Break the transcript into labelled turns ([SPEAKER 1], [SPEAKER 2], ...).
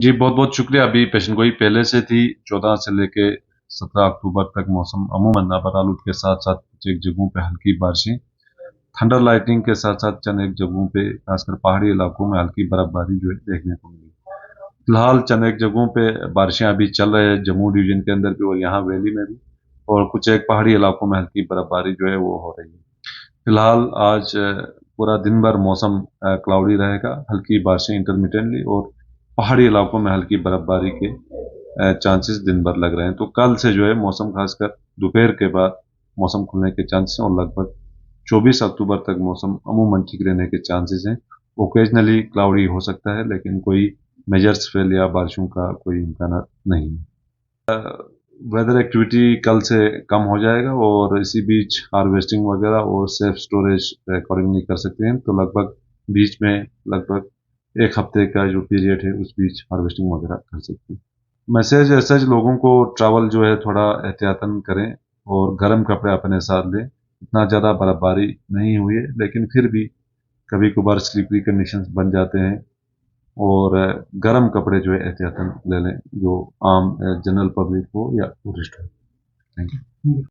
[SPEAKER 1] जी, बहुत-बहुत शुक्रिया। अभी पेशन गोई पहले से थी, 14 से लेके 17 अक्टूबर तक मौसम अमूमन नबार-आलूद के साथ-साथ कुछ एक जगहों पे हल्की बारिशें, थंडर लाइटनिंग के साथ-साथ चंद एक जगहों पे खासकर पहाड़ी इलाकों में हल्की बर्फबारी जो है देखने को मिली। फिलहाल चंद एक जगहों पे बारिशें अभी चल रही है, जम्मू डिवीज़न के अंदर भी और यहाँ वैली में भी, और कुछ एक पहाड़ी इलाकों में हल्की बर्फबारी जो है वो हो रही है। फिलहाल आज पूरा दिन भर मौसम क्लाउडी रहेगा, हल्की बारिशें इंटरमिटेंटली और पहाड़ी इलाकों में हल्की बर्फबारी के चांसेस दिन भर लग रहे हैं। तो कल से जो है मौसम खासकर दोपहर के बाद मौसम खुलने के चांसेस हैं और लगभग 24 अक्टूबर तक मौसम अमूमन ठीक रहने के चांसेस हैं। ओकेजनली क्लाउडी हो सकता है, लेकिन कोई मेजर स्पेल या बारिशों का कोई इम्कान नहीं है। वेदर एक्टिविटी कल से कम हो जाएगा और इसी बीच हार्वेस्टिंग वगैरह और सेल्फ स्टोरेज अकॉर्डिंगली कर सकते हैं। तो लगभग बीच में लगभग एक हफ्ते का जो पीरियड है उस बीच हार्वेस्टिंग वगैरह कर सकते हैं। मैसेज ऐसा लोगों को ट्रैवल जो है थोड़ा एहतियातन करें और गर्म कपड़े अपने साथ लें। इतना ज़्यादा बर्फबारी नहीं हुई है, लेकिन फिर भी कभी कभार स्लिपरी कंडीशंस बन जाते हैं और गर्म कपड़े जो है एहतियातन ले लें, जो आम जनरल पब्लिक हो या टूरिस्ट हो। Thank you.